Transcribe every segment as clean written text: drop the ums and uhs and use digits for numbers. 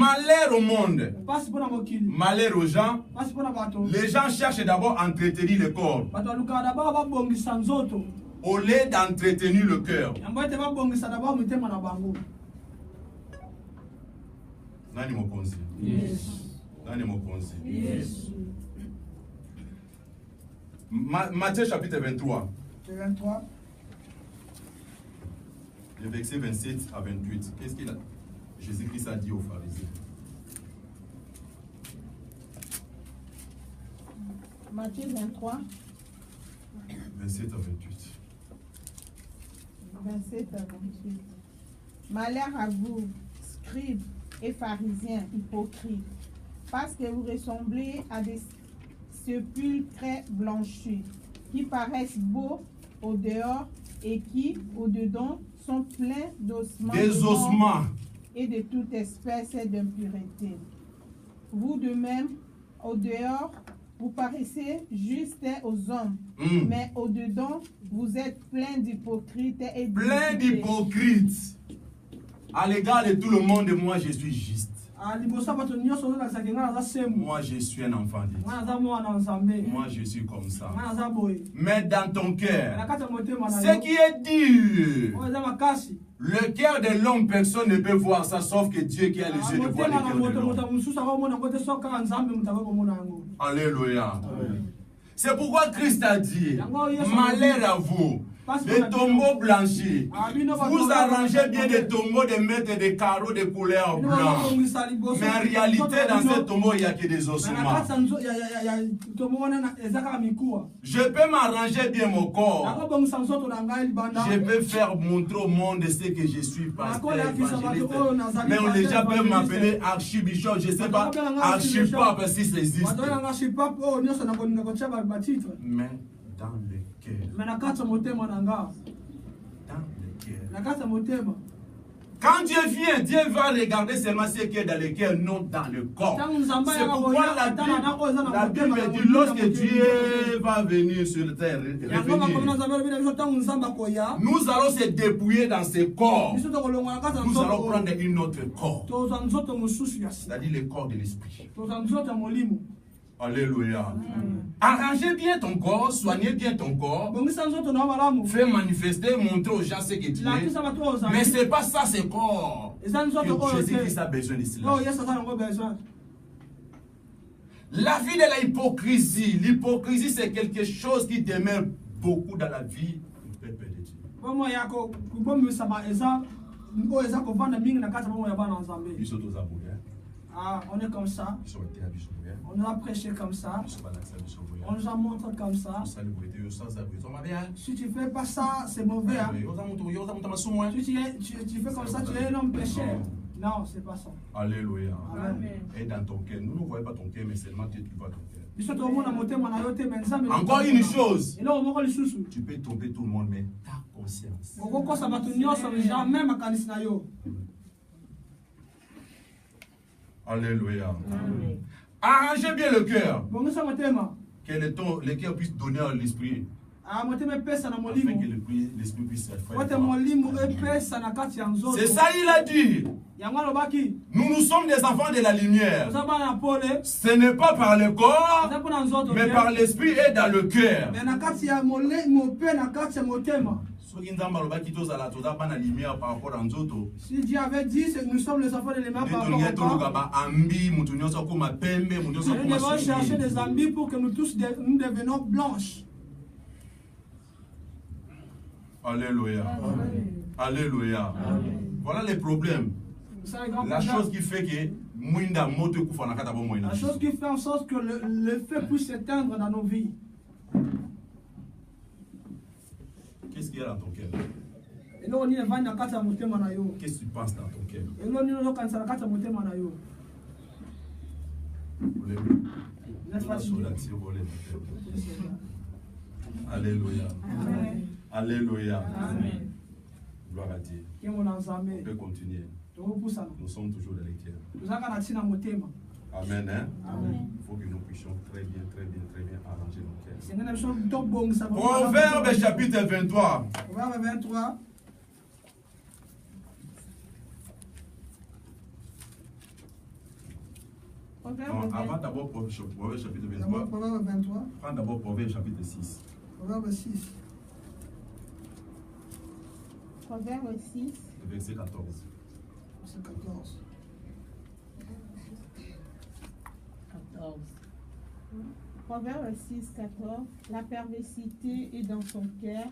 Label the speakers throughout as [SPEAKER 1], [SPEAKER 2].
[SPEAKER 1] Malheur au monde, malheur aux gens. Les gens cherchent d'abord à entretenir le corps au lieu d'entretenir le cœur. Nani mokonzi?
[SPEAKER 2] Yes.
[SPEAKER 1] Nani mokonzi? Yes. Matthieu chapitre 23.
[SPEAKER 3] 23.
[SPEAKER 1] Le verset 27 à 28. Qu'est-ce qu'il a? Jésus-Christ a dit aux pharisiens.
[SPEAKER 2] Matthieu 23.
[SPEAKER 1] 27 à 28.
[SPEAKER 2] 27 à 28. Malheur à vous, scribes et pharisiens hypocrites, parce que vous ressemblez à des sépulcres blanchis, qui paraissent beaux au dehors et qui, au dedans, sont pleins d'ossements.
[SPEAKER 1] Des ossements.
[SPEAKER 2] Et de toute espèce d'impureté. Vous de même, au dehors, vous paraissez juste aux hommes, mais au dedans, vous êtes plein d'hypocrites et
[SPEAKER 1] plein d'hypocrites. À l'égard de tout le monde, moi je suis juste. Moi je suis un enfant de Dieu. Moi je suis comme ça. Mais dans ton cœur, ce qui est dur, le cœur de l'homme, personne ne peut voir ça, sauf que Dieu qui a les yeux de voir le cœur de l'homme. Alléluia. C'est pourquoi Christ a dit, malheur à vous, les tombeaux blanchis. Vous arrangez bien des tombeaux de mettre des carreaux de couleur blanche. Mais en réalité, dans ces tombeaux, il n'y a que des ossements. Je peux m'arranger bien mon corps. Je peux faire montrer au monde ce que je suis, pasteur, évangéliste. Mais les gens peuvent m'appeler archibishop, je ne sais pas, archipape si ça existe. Mais dans le cœur. Quand Dieu vient, Dieu va regarder seulement ce qui est dans le cœur, non dans le corps. C'est pourquoi la Bible dit, lorsque Dieu va venir sur terre, nous allons se dépouiller dans ce corps. Nous allons prendre une autre corps. C'est-à-dire le corps de l'esprit. Alléluia. Arrangez bien ton corps, soignez bien ton corps. Fais manifester, montrer aux gens ce que tu es. Mais ce n'est pas ça, ce corps. Jésus-Christ a besoin de cela. La vie de l'hypocrisie. L'hypocrisie, c'est quelque chose qui demeure beaucoup dans la vie du peuple de Dieu.
[SPEAKER 3] On est comme ça. On nous a prêché comme ça. On nous a montré comme ça. Si tu ne fais pas ça, c'est mauvais. Hein? Si tu fais comme ça, tu es un homme pécheur. Non, c'est pas ça.
[SPEAKER 1] Alléluia. Et dans ton cœur, nous ne voyons pas ton cœur, mais seulement Dieu qui voit ton cœur. Encore une chose, tu peux tromper tout le monde, mais ta conscience. Alléluia. Arrangez bien le cœur. Que le cœur puisse donner à l'esprit. Afin que l'esprit puisse être fait. C'est ça il a dit. Nous sommes des enfants de la lumière. Ce n'est pas par le corps, mais par l'esprit et dans le cœur.
[SPEAKER 3] Si Dieu avait dit que nous sommes les enfants de lumière par rapport au corps, nous devons chercher des ambis pour que nous tous nous devenons blanches.
[SPEAKER 1] Alléluia. Alléluia. Voilà les problèmes. La chose qui fait que
[SPEAKER 3] la chose qui fait en sorte que le feu puisse s'éteindre dans nos vies.
[SPEAKER 1] Qu'est-ce qu'il y a dans ton cœur? Qu'est-ce que tu penses dans ton cœur? Alléluia. Alléluia. Gloire à Dieu. On peut continuer. Nous sommes toujours dans les cœurs. Amen. Hein? Amen. Il faut que nous puissions très bien arranger nos cœurs. Proverbe chapitre 23.
[SPEAKER 3] Proverbe 23.
[SPEAKER 1] Avant d'abord Proverbe chapitre 23. Prends d'abord Proverbe chapitre 6.
[SPEAKER 3] Proverbe 6.
[SPEAKER 2] Proverbe 6.
[SPEAKER 1] Verset 14.
[SPEAKER 3] Verset 14.
[SPEAKER 2] 14. Proverbe 6, 14. La perversité est dans son cœur.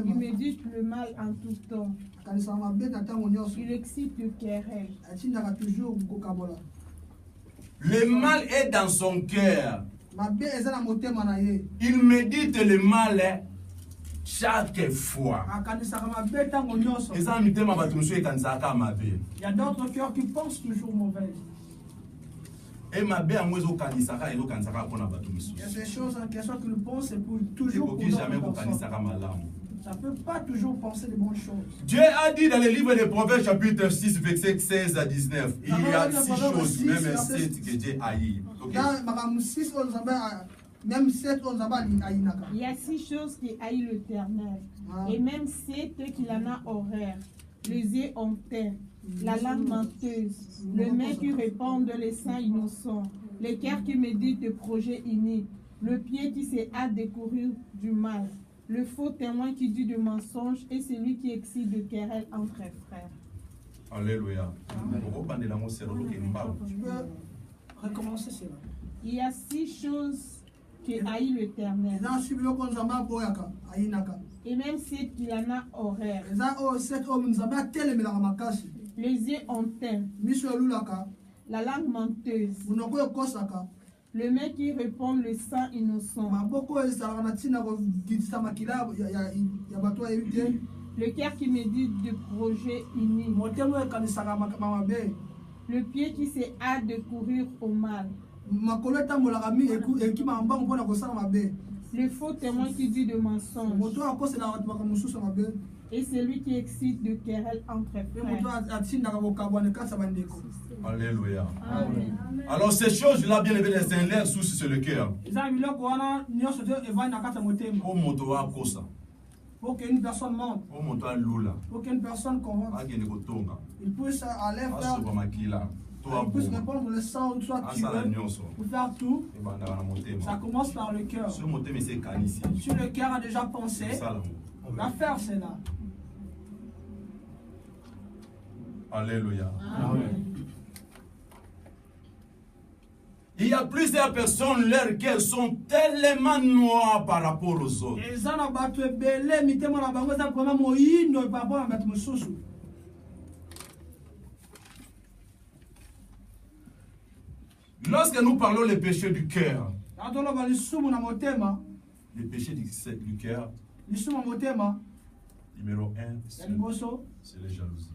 [SPEAKER 2] Il médite le mal en tout temps. Il excite le querelle.
[SPEAKER 1] Le mal est dans son cœur. Il médite le mal chaque fois.
[SPEAKER 3] Il y a d'autres cœurs qui pensent toujours mauvais.
[SPEAKER 1] Il y a
[SPEAKER 3] ces choses en question qu'ils pensent et pour toujours. Ça ne peut pas toujours penser de bonnes choses.
[SPEAKER 1] Dieu a dit dans le livre de Proverbes chapitre 6 verset 16 à 19. Il y a 6 choses, même 7 que Dieu haït.
[SPEAKER 2] Il y a 6 choses qui haït l'Éternel. Et même 7 qu'il en a horreur. Les yeux honteux, la langue menteuse, le main qui répand les seins innocents, le cœur qui médite de projets iniques, le pied qui se hâte de courir du mal, le faux témoin qui dit de mensonges et celui qui excite de querelles entre frères.
[SPEAKER 1] Alléluia.
[SPEAKER 3] Tu peux recommencer cela.
[SPEAKER 2] Il y a 6 choses qui haït l'Éternel. Et même 7 qu'il en a horreur. Les yeux honteux, la langue menteuse, le mec qui répond le sang innocent, le cœur qui médite de projets iniques, le pied qui se hâte de courir au mal, le faux témoin qui dit de mensonges, et celui qui excite de querelles entre frères.
[SPEAKER 1] Alléluia. Amen. Alors ces choses-là, bien évidemment, c'est l'air sous sur le cœur.
[SPEAKER 3] Pour qu'une personne monte, pour qu'une personne commence, il puisse aller faire, il puisse répondre le sang, soit tu veux, pour faire tout. Ça commence par le cœur. Si le cœur a déjà pensé, l'affaire c'est là.
[SPEAKER 1] Alléluia. Amen. Il y a plusieurs personnes, leurs cœurs sont tellement noirs par rapport aux autres. Lorsque nous parlons des péchés du cœur, les péchés du cœur, numéro 1, c'est la jalousie.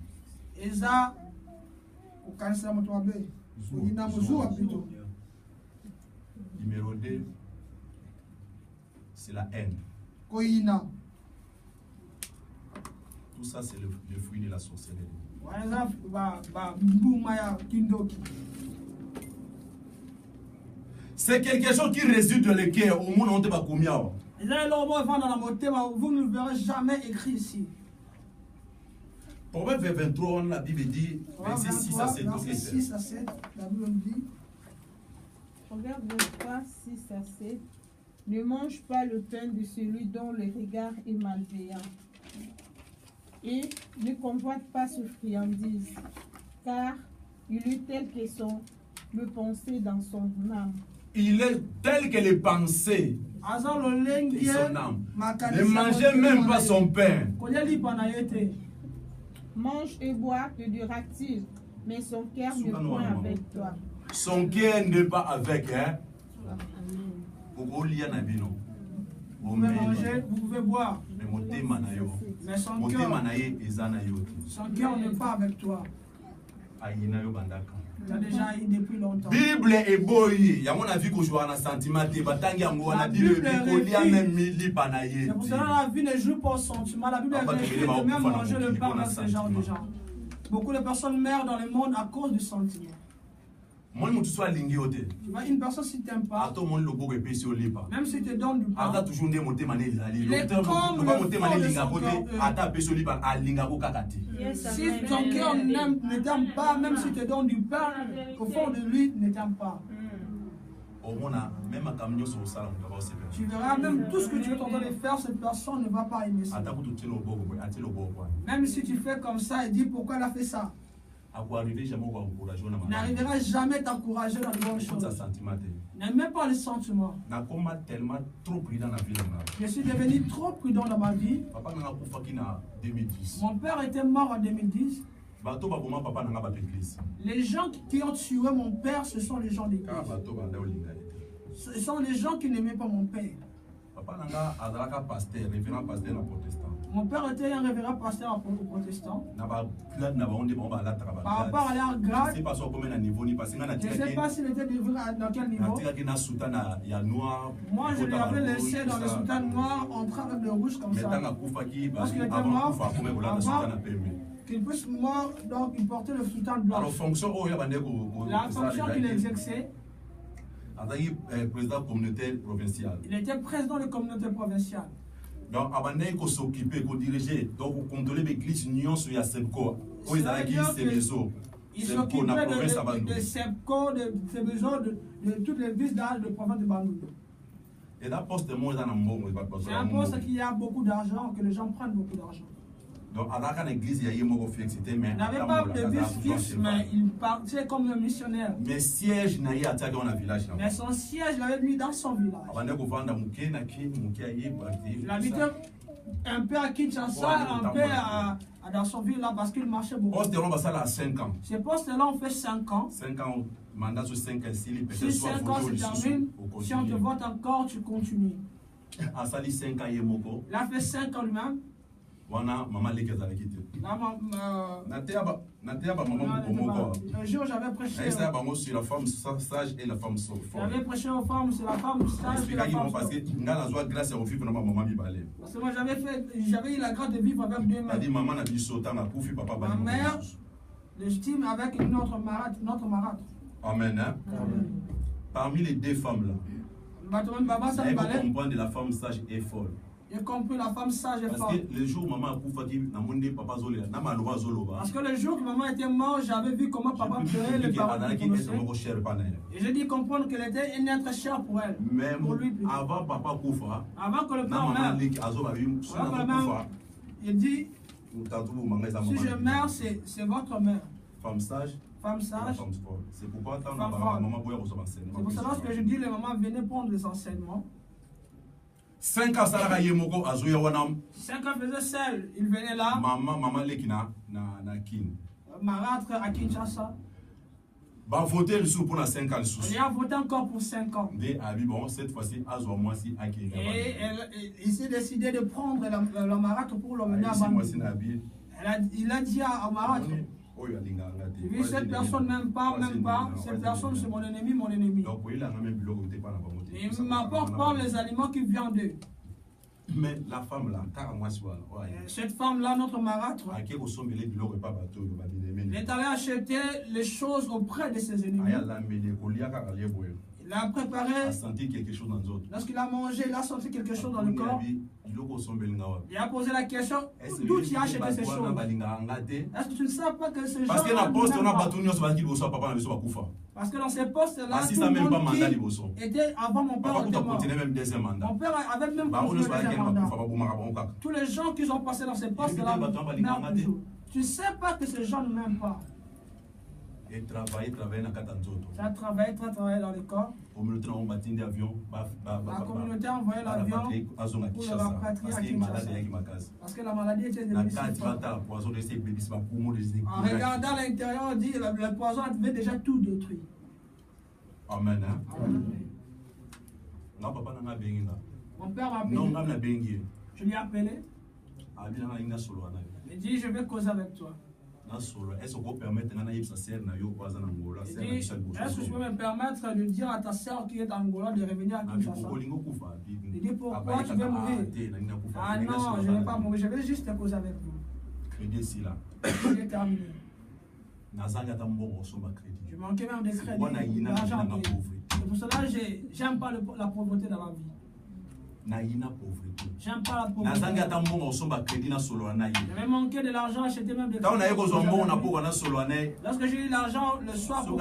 [SPEAKER 1] Numéro 2, c'est la haine. Tout ça, c'est le fruit de la sorcellerie. C'est quelque chose qui résulte dans le cœur. Au monde, on ne va pas combien.
[SPEAKER 3] Vous ne le verrez jamais écrit ici.
[SPEAKER 1] Proverbe 23, la Bible dit, verset 6 à 7.
[SPEAKER 3] Verset 6 à 7, la Bible dit.
[SPEAKER 2] Proverbe 23, 6 à 7. Ne mange pas le pain de celui dont le regard est malveillant. Et ne convoite pas ce friandise, car il est tel que le pensée dans son âme.
[SPEAKER 1] Il est tel que les pensées de son âme. Ne mangez même pas son pain.
[SPEAKER 2] Mange et bois, te dira-t-il, mais son cœur n'est point avec toi.
[SPEAKER 1] Son cœur n'est pas avec, hein?
[SPEAKER 3] Vous pouvez manger, vous pouvez boire. Mais son cœur n'est pas avec toi. Il a déjà eu depuis longtemps.
[SPEAKER 1] Bible est beau. Il y a mon avis que je vois un sentiment. La Bible est
[SPEAKER 3] c'est pour cela que la vie ne joue pas au sentiment. La Bible est de même manger le pain dans ce genre de gens. Beaucoup de personnes meurent dans le monde à cause du sentiment. Une personne si t'aime pas, même si tu donnes du pain, il est comme le fond de son cœur. Si ton cœur ne t'aime pas, même si tu donnes du pain, au fond de lui ne t'aime pas. Tu verras même tout ce que tu es en train de faire, cette personne ne va pas aimer ça. Même si tu fais comme ça et dis pourquoi elle a fait ça, il n'arrivera jamais à t'encourager dans les bonnes choses. Il n'a même pas le sentiment. Je suis devenu trop prudent dans ma vie. Mon père était mort en 2010. Les gens qui ont tué mon père, ce sont les gens d'église. Ce sont les gens qui n'aimaient pas mon père. Mon père était un révérend pasteur protestant. Par rapport à leur grade, je ne sais pas s'il était dans quel niveau. Moi, je l'avais laissé dans le soutane noir en train de rouge comme ça. Parce qu'il était mort, qu'il puisse mort, donc il portait le soutane blanc. La fonction qu'il exerçait,
[SPEAKER 1] président communautaire provincial.
[SPEAKER 3] Il était président de la communauté provinciale.
[SPEAKER 1] Donc, avant de s'occuper, de diriger, donc contrôler l'église Union sur la SEPCO.
[SPEAKER 3] Il s'occupait de SEPCO, de Sebezo, de toutes les églises de province de Bandung.
[SPEAKER 1] Et là, c'est
[SPEAKER 3] un poste qui a beaucoup d'argent, que les gens prennent beaucoup d'argent.
[SPEAKER 1] Donc, à l'église, il y a eu mon fixe, mais
[SPEAKER 3] il n'avait pas de bus fixe, mais il partait comme un missionnaire.
[SPEAKER 1] Mais siège n'a pas été dans le village.
[SPEAKER 3] Mais son siège, il l'avait mis dans son village. Il habitait un peu à Kinshasa, un peu dans son village parce qu'il marchait beaucoup. Ce poste-là, on fait 5 ans.
[SPEAKER 1] 5 ans, mandat sur 5 ans, si
[SPEAKER 3] 5 ans se termine, si on te vote encore, tu continues.
[SPEAKER 1] Il a fait 5 ans
[SPEAKER 3] lui-même. Un jour, j'avais prêché.
[SPEAKER 1] Sur la femme sage et la femme forte.
[SPEAKER 3] J'avais prêché aux femmes sur la femme sage et la femme forte. Parce que moi, j'avais eu la grâce de vivre avec 2 mères. Ma mère, légitime avec notre marâtre.
[SPEAKER 1] Amen. Parmi les 2 femmes là, il faut comprendre que la femme sage est folle.
[SPEAKER 3] J'ai compris, la femme sage et forte.
[SPEAKER 1] Parce que le jour où maman a coupé,
[SPEAKER 3] parce que le jour que maman était morte, j'avais vu comment papa pleurait les paroles. Et j'ai dit comprendre qu'elle était un être cher pour elle.
[SPEAKER 1] Mais
[SPEAKER 3] pour lui,
[SPEAKER 1] avant papa Koufa,
[SPEAKER 3] avant que le père meure, il dit si je meurs, c'est votre mère.
[SPEAKER 1] Femme sage.
[SPEAKER 3] Femme sage.
[SPEAKER 1] C'est pourquoi
[SPEAKER 3] c'est pour ça que je dis les mamans venaient prendre des enseignements.
[SPEAKER 1] 5 ans, 5 ans
[SPEAKER 3] faisait seul, il venait là.
[SPEAKER 1] Maman lekina na kin.
[SPEAKER 3] Marâtre à Kinshasa.
[SPEAKER 1] Va voter le sous pour 5 ans.
[SPEAKER 3] Il a voté encore pour 5 ans.
[SPEAKER 1] Bon, cette fois-ci,
[SPEAKER 3] et il s'est décidé de prendre le marâtre pour l'emmener à Bandung. Il a dit à marâtre. Oui, cette personne même pas, cette personne c'est mon ennemi. Il ne m'apporte pas les aliments qui viennent d'eux.
[SPEAKER 1] Mais la femme là,
[SPEAKER 3] cette femme là, notre marâtre, il est allé acheter les choses auprès de ses ennemis. Il a préparé.
[SPEAKER 1] Il a senti quelque chose dans les autres.
[SPEAKER 3] Lorsqu'il a mangé, il a senti quelque chose dans le corps. Il a posé la question d'où tu as acheté ces choses. Est-ce que tu ne sais pas que ces gens. Parce que dans ces postes-là, tout le monde qui était avant mon père était mort. Mon père avait même continué le deuxième mandat. Tous les gens qui ont passé dans ces postes-là meurent toujours. Tu ne sais pas que ces gens ne m'aiment pas.
[SPEAKER 1] Et travailler dans le
[SPEAKER 3] travailler dans le corps. La communauté a envoyé l'avion pour le rapatrier à Kinshasa. Parce que la maladie était devenue si forte. En regardant l'intérieur, on dit que le poison avait déjà tout détruit.
[SPEAKER 1] Amen.
[SPEAKER 3] Mon père m'a appelé. Je lui ai appelé. Il dit je vais causer avec toi.
[SPEAKER 1] Est-ce que vous permettez
[SPEAKER 3] est-ce que je peux me permettre de dire à ta soeur qui est en Angola de revenir à Kinshasa? Il dit pourquoi tu veux mourir? Ah non, je ne vais pas mourir, je vais juste te causer avec vous.
[SPEAKER 1] Crédit ici là.
[SPEAKER 3] J'ai terminé. Je manquais même de crédit. L'argent. C'est pour cela que j'aime pas la pauvreté dans la vie. J'aime pas la pauvreté. J'avais manqué de l'argent, acheter même des crédits. Lorsque j'ai eu l'argent le soir pour